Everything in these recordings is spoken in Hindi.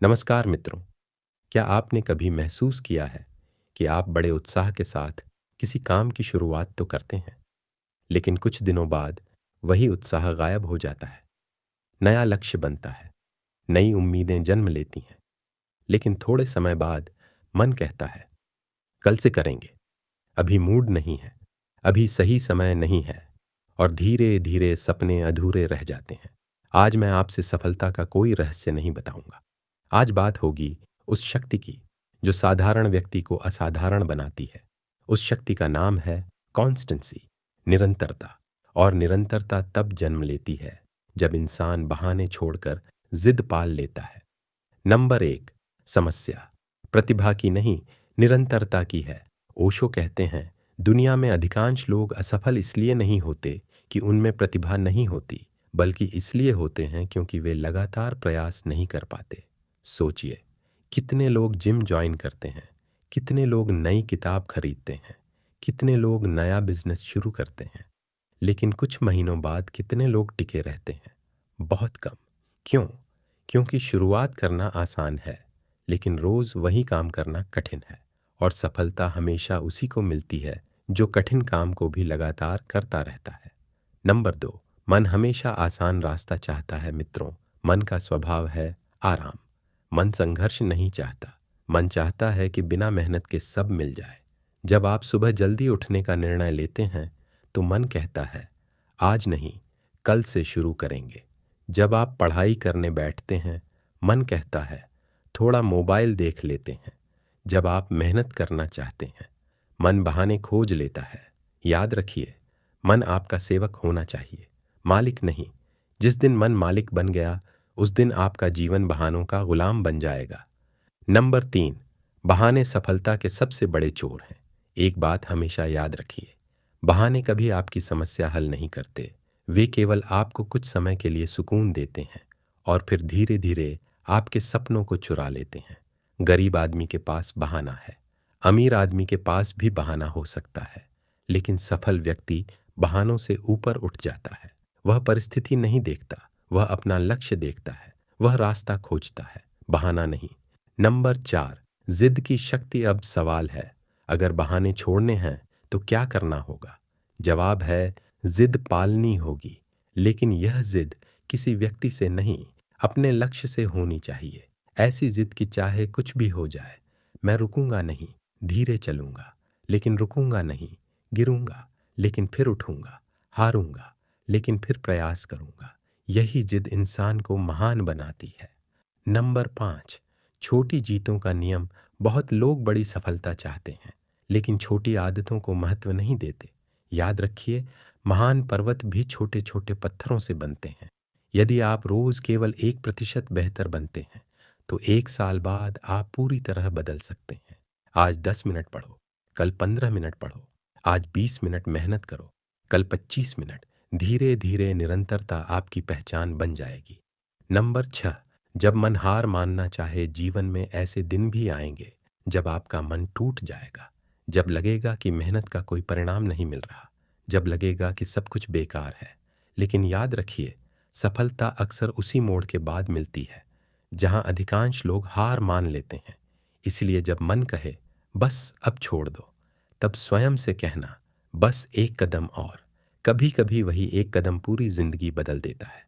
नमस्कार मित्रों। क्या आपने कभी महसूस किया है कि आप बड़े उत्साह के साथ किसी काम की शुरुआत तो करते हैं, लेकिन कुछ दिनों बाद वही उत्साह गायब हो जाता है। नया लक्ष्य बनता है, नई उम्मीदें जन्म लेती हैं, लेकिन थोड़े समय बाद मन कहता है कल से करेंगे, अभी मूड नहीं है, अभी सही समय नहीं है, और धीरे धीरे सपने अधूरे रह जाते हैं। आज मैं आपसे सफलता का कोई रहस्य नहीं बताऊंगा। आज बात होगी उस शक्ति की जो साधारण व्यक्ति को असाधारण बनाती है। उस शक्ति का नाम है कॉन्स्टेंसी, निरंतरता। और निरंतरता तब जन्म लेती है जब इंसान बहाने छोड़कर जिद पाल लेता है। नंबर एक, समस्या प्रतिभा की नहीं, निरंतरता की है। ओशो कहते हैं दुनिया में अधिकांश लोग असफल इसलिए नहीं होते कि उनमें प्रतिभा नहीं होती, बल्कि इसलिए होते हैं क्योंकि वे लगातार प्रयास नहीं कर पाते। सोचिए, कितने लोग जिम ज्वाइन करते हैं, कितने लोग नई किताब खरीदते हैं, कितने लोग नया बिजनेस शुरू करते हैं, लेकिन कुछ महीनों बाद कितने लोग टिके रहते हैं? बहुत कम। क्यों? क्योंकि शुरुआत करना आसान है, लेकिन रोज वही काम करना कठिन है। और सफलता हमेशा उसी को मिलती है जो कठिन काम को भी लगातार करता रहता है। नंबर दो, मन हमेशा आसान रास्ता चाहता है मित्रों। मन का स्वभाव है आराम। मन संघर्ष नहीं चाहता। मन चाहता है कि बिना मेहनत के सब मिल जाए। जब आप सुबह जल्दी उठने का निर्णय लेते हैं तो मन कहता है आज नहीं, कल से शुरू करेंगे। जब आप पढ़ाई करने बैठते हैं, मन कहता है थोड़ा मोबाइल देख लेते हैं। जब आप मेहनत करना चाहते हैं, मन बहाने खोज लेता है। याद रखिए, मन आपका सेवक होना चाहिए, मालिक नहीं। जिस दिन मन मालिक बन गया, उस दिन आपका जीवन बहानों का गुलाम बन जाएगा। नंबर तीन, बहाने सफलता के सबसे बड़े चोर हैं। एक बात हमेशा याद रखिए, बहाने कभी आपकी समस्या हल नहीं करते। वे केवल आपको कुछ समय के लिए सुकून देते हैं और फिर धीरे धीरे आपके सपनों को चुरा लेते हैं। गरीब आदमी के पास बहाना है, अमीर आदमी के पास भी बहाना हो सकता है, लेकिन सफल व्यक्ति बहानों से ऊपर उठ जाता है। वह परिस्थिति नहीं देखता, वह अपना लक्ष्य देखता है, वह रास्ता खोजता है, बहाना नहीं। नंबर चार, जिद की शक्ति। अब सवाल है, अगर बहाने छोड़ने हैं तो क्या करना होगा? जवाब है जिद पालनी होगी, लेकिन यह जिद किसी व्यक्ति से नहीं, अपने लक्ष्य से होनी चाहिए। ऐसी जिद कि चाहे कुछ भी हो जाए, मैं रुकूंगा नहीं, धीरे चलूंगा, लेकिन रुकूंगा नहीं, गिरूंगा लेकिन फिर उठूंगा, हारूंगा लेकिन फिर प्रयास करूंगा। यही जिद इंसान को महान बनाती है। नंबर पाँच, छोटी जीतों का नियम। बहुत लोग बड़ी सफलता चाहते हैं, लेकिन छोटी आदतों को महत्व नहीं देते। याद रखिए, महान पर्वत भी छोटे छोटे पत्थरों से बनते हैं। यदि आप रोज केवल 1% बेहतर बनते हैं, तो 1 साल बाद आप पूरी तरह बदल सकते हैं। आज 10 मिनट पढ़ो, कल 15 मिनट पढ़ो, आज 20 मिनट मेहनत करो, कल 25 मिनट। धीरे धीरे निरंतरता आपकी पहचान बन जाएगी। नंबर छह, जब मन हार मानना चाहे, जीवन में ऐसे दिन भी आएंगे जब आपका मन टूट जाएगा, जब लगेगा कि मेहनत का कोई परिणाम नहीं मिल रहा, जब लगेगा कि सब कुछ बेकार है। लेकिन याद रखिए, सफलता अक्सर उसी मोड़ के बाद मिलती है जहां अधिकांश लोग हार मान लेते हैं। इसलिए जब मन कहे बस अब छोड़ दो, तब स्वयं से कहना बस एक कदम और। कभी कभी वही एक कदम पूरी जिंदगी बदल देता है।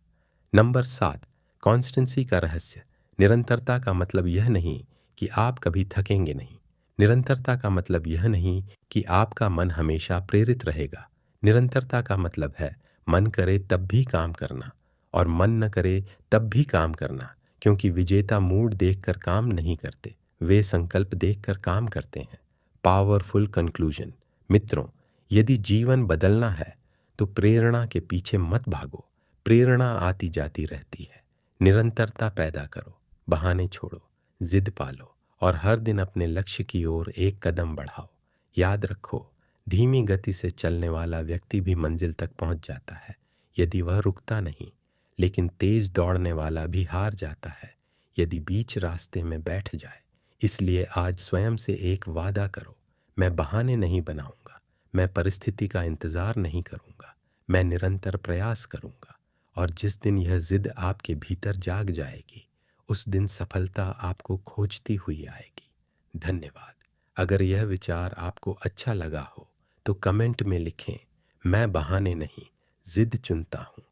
नंबर सात, कॉन्स्टेंसी का रहस्य। निरंतरता का मतलब यह नहीं कि आप कभी थकेंगे नहीं। निरंतरता का मतलब यह नहीं कि आपका मन हमेशा प्रेरित रहेगा। निरंतरता का मतलब है मन करे तब भी काम करना, और मन न करे तब भी काम करना। क्योंकि विजेता मूड देखकर काम नहीं करते, वे संकल्प देखकर काम करते हैं। Powerful conclusion. मित्रों, यदि जीवन बदलना है तो प्रेरणा के पीछे मत भागो। प्रेरणा आती जाती रहती है। निरंतरता पैदा करो, बहाने छोड़ो, जिद पालो, और हर दिन अपने लक्ष्य की ओर एक कदम बढ़ाओ। याद रखो, धीमी गति से चलने वाला व्यक्ति भी मंजिल तक पहुंच जाता है यदि वह रुकता नहीं, लेकिन तेज दौड़ने वाला भी हार जाता है यदि बीच रास्ते में बैठ जाए। इसलिए आज स्वयं से एक वादा करो, मैं बहाने नहीं बनाऊंगा, मैं परिस्थिति का इंतजार नहीं करूंगा, मैं निरंतर प्रयास करूंगा। और जिस दिन यह जिद आपके भीतर जाग जाएगी, उस दिन सफलता आपको खोजती हुई आएगी। धन्यवाद। अगर यह विचार आपको अच्छा लगा हो तो कमेंट में लिखें, मैं बहाने नहीं, जिद चुनता हूँ।